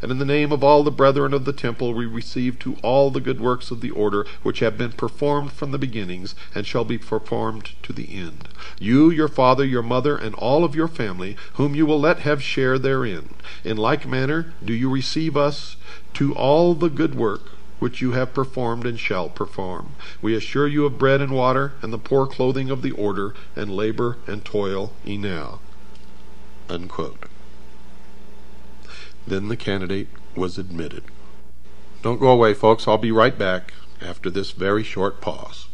and in the name of all the brethren of the temple we receive to all the good works of the order which have been performed from the beginnings, and shall be performed to the end. You, your father, your mother, and all of your family, whom you will let have share therein. In like manner do you receive us to all the good work which you have performed and shall perform. We assure you of bread and water, and the poor clothing of the order, and labor and toil enow." Unquote. Then the candidate was admitted. Don't go away, folks. I'll be right back after this very short pause.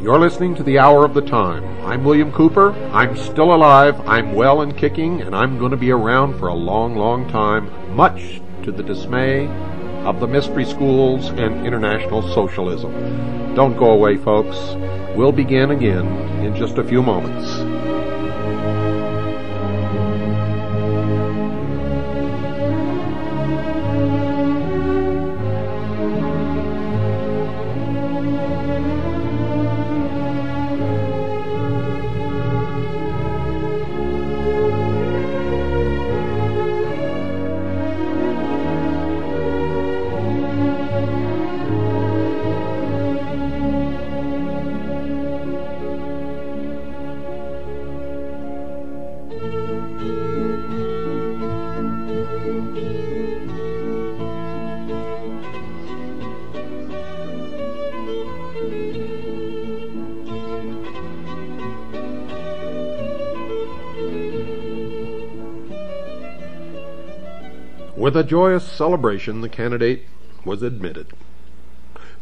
You're listening to The Hour of the Time. I'm William Cooper. I'm still alive, I'm well and kicking, and I'm going to be around for a long, long time, much to the dismay of the mystery schools and international socialism. Don't go away, folks. We'll begin again in just a few moments. With a joyous celebration, the candidate was admitted.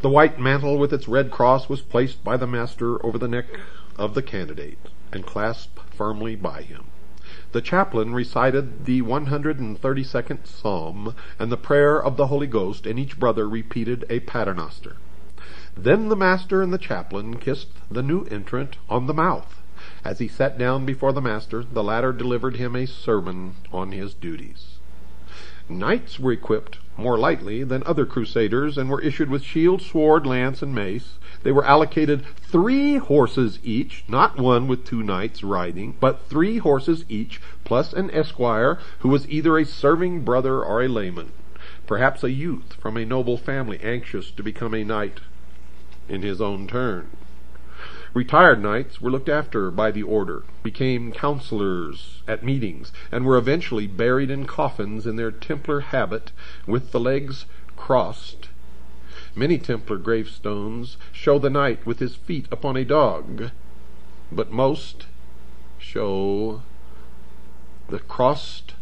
The white mantle with its red cross was placed by the master over the neck of the candidate and clasped firmly by him. The chaplain recited the 132nd Psalm and the prayer of the Holy Ghost, and each brother repeated a paternoster. Then the master and the chaplain kissed the new entrant on the mouth. As he sat down before the master, the latter delivered him a sermon on his duties. Knights were equipped more lightly than other crusaders and were issued with shield, sword, lance, and mace. They were allocated 3 horses each, not one with 2 knights riding, but 3 horses each, plus an esquire who was either a serving brother or a layman, perhaps a youth from a noble family anxious to become a knight in his own turn. Retired knights were looked after by the order, became counselors at meetings, and were eventually buried in coffins in their Templar habit with the legs crossed. Many Templar gravestones show the knight with his feet upon a dog, but most show the crossed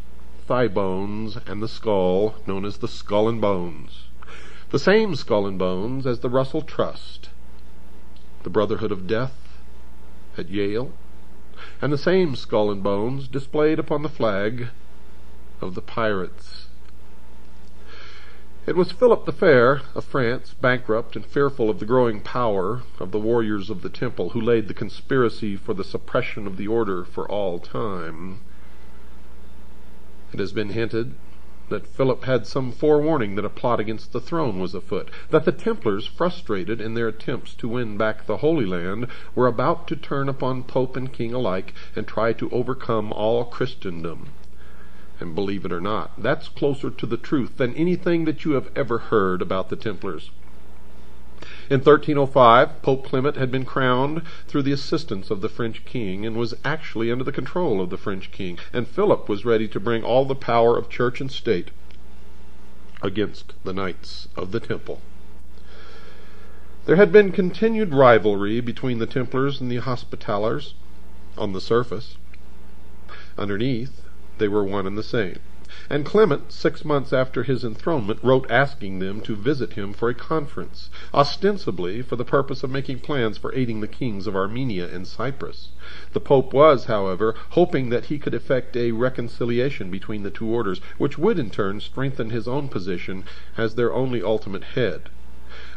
thigh bones and the skull, known as the skull and bones. The same skull and bones as the Russell Trust, the Brotherhood of Death at Yale, and the same skull and bones displayed upon the flag of the pirates. It was Philip the Fair of France, bankrupt and fearful of the growing power of the warriors of the temple, who laid the conspiracy for the suppression of the order for all time. It has been hinted that Philip had some forewarning that a plot against the throne was afoot, that the Templars, frustrated in their attempts to win back the Holy Land, were about to turn upon Pope and King alike and try to overcome all Christendom. And believe it or not, that's closer to the truth than anything that you have ever heard about the Templars. In 1305, Pope Clement had been crowned through the assistance of the French king and was actually under the control of the French king, and Philip was ready to bring all the power of church and state against the Knights of the Temple. There had been continued rivalry between the Templars and the Hospitallers on the surface. Underneath, they were one and the same. And Clement, 6 months after his enthronement, wrote asking them to visit him for a conference, ostensibly for the purpose of making plans for aiding the kings of Armenia and Cyprus. The Pope was, however, hoping that he could effect a reconciliation between the two orders, which would in turn strengthen his own position as their only ultimate head.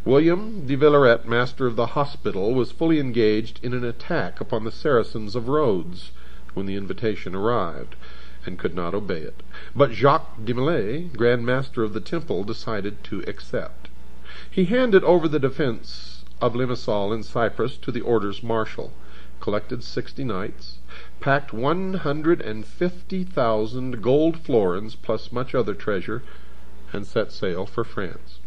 William de Villaret, master of the hospital, was fully engaged in an attack upon the Saracens of Rhodes when the invitation arrived, and could not obey it. But Jacques de Molay, Grand Master of the Temple, decided to accept. He handed over the defense of Limassol in Cyprus to the order's marshal, collected 60 knights, packed 150,000 gold florins plus much other treasure, and set sail for France.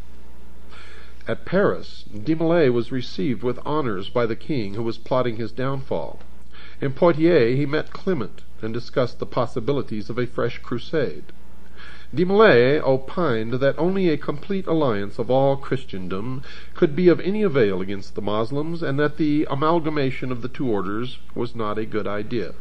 At Paris, de Molay was received with honors by the king, who was plotting his downfall. In Poitiers he met Clement and discussed the possibilities of a fresh crusade. De Molay opined that only a complete alliance of all Christendom could be of any avail against the Moslems, and that the amalgamation of the two orders was not a good idea.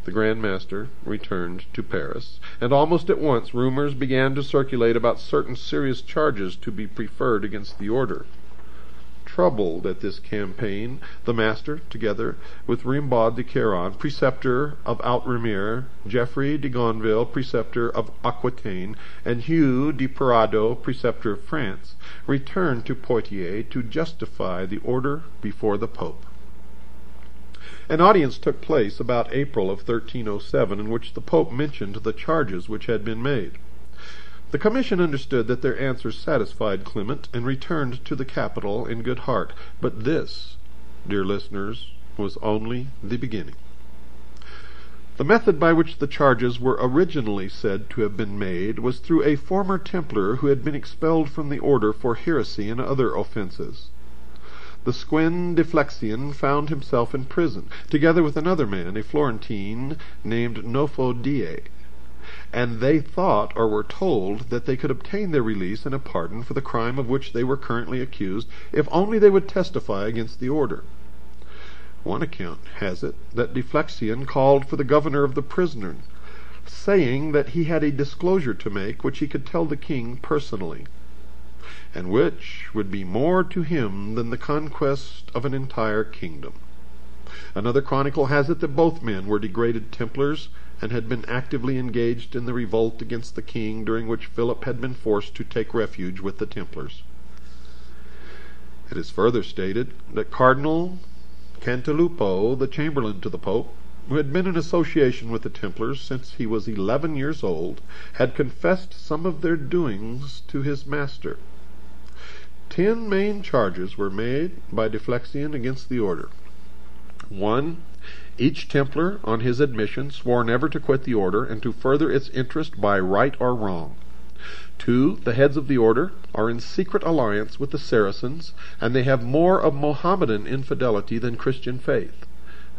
The Grand Master returned to Paris, and almost at once rumors began to circulate about certain serious charges to be preferred against the order. Troubled at this campaign, the Master, together with Rimbaud de Caron, preceptor of Outremer, Geoffrey de Gonville, preceptor of Aquitaine, and Hugh de Parado, preceptor of France, returned to Poitiers to justify the order before the Pope. An audience took place about April of 1307, in which the Pope mentioned the charges which had been made. The commission understood that their answers satisfied Clement, and returned to the capital in good heart. But this, dear listeners, was only the beginning. The method by which the charges were originally said to have been made was through a former Templar who had been expelled from the order for heresy and other offenses. The Squin de Flexian found himself in prison, together with another man, a Florentine named Nofodie, and they thought or were told that they could obtain their release and a pardon for the crime of which they were currently accused, if only they would testify against the order. One account has it that de Flexian called for the governor of the prison, saying that he had a disclosure to make which he could tell the king personally, and which would be more to him than the conquest of an entire kingdom. Another chronicle has it that both men were degraded Templars, and had been actively engaged in the revolt against the king, during which Philip had been forced to take refuge with the Templars. It is further stated that Cardinal Cantilupo, the chamberlain to the Pope, who had been in association with the Templars since he was 11 years old, had confessed some of their doings to his master. 10 main charges were made by de Flexian against the order. 1. Each Templar, on his admission, swore never to quit the order, and to further its interest by right or wrong. 2. The heads of the order are in secret alliance with the Saracens, and they have more of Mohammedan infidelity than Christian faith.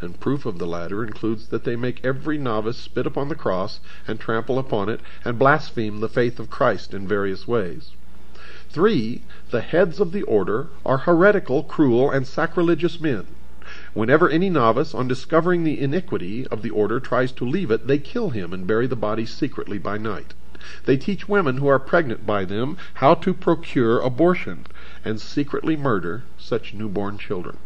And proof of the latter includes that they make every novice spit upon the cross, and trample upon it, and blaspheme the faith of Christ in various ways. 3. The heads of the order are heretical, cruel, and sacrilegious men. Whenever any novice, on discovering the iniquity of the order, tries to leave it, they kill him and bury the body secretly by night. They teach women who are pregnant by them how to procure abortion, and secretly murder such newborn children.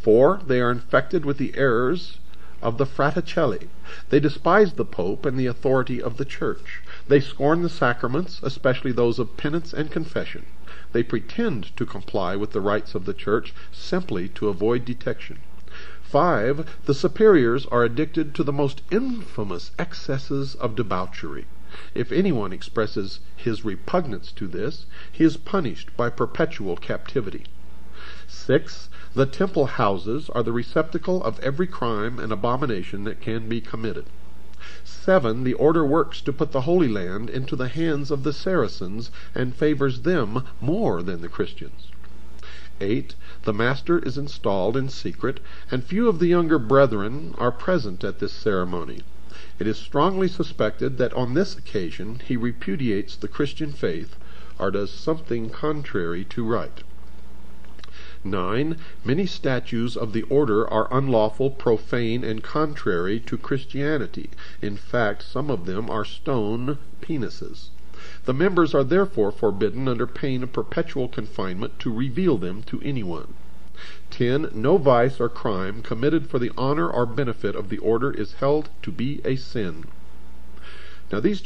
4. They are infected with the errors of the Fraticelli. They despise the Pope and the authority of the Church. They scorn the sacraments, especially those of penance and confession. They pretend to comply with the rites of the Church simply to avoid detection. 5. The superiors are addicted to the most infamous excesses of debauchery. If anyone expresses his repugnance to this, he is punished by perpetual captivity. 6. The temple houses are the receptacle of every crime and abomination that can be committed. 7. The order works to put the Holy Land into the hands of the Saracens, and favors them more than the Christians. 8. The master is installed in secret, and few of the younger brethren are present at this ceremony. It is strongly suspected that on this occasion he repudiates the Christian faith, or does something contrary to right. 9. Many statues of the order are unlawful, profane, and contrary to Christianity. In fact, some of them are stone penises. The members are therefore forbidden under pain of perpetual confinement to reveal them to anyone. 10. No vice or crime committed for the honor or benefit of the order is held to be a sin. Now these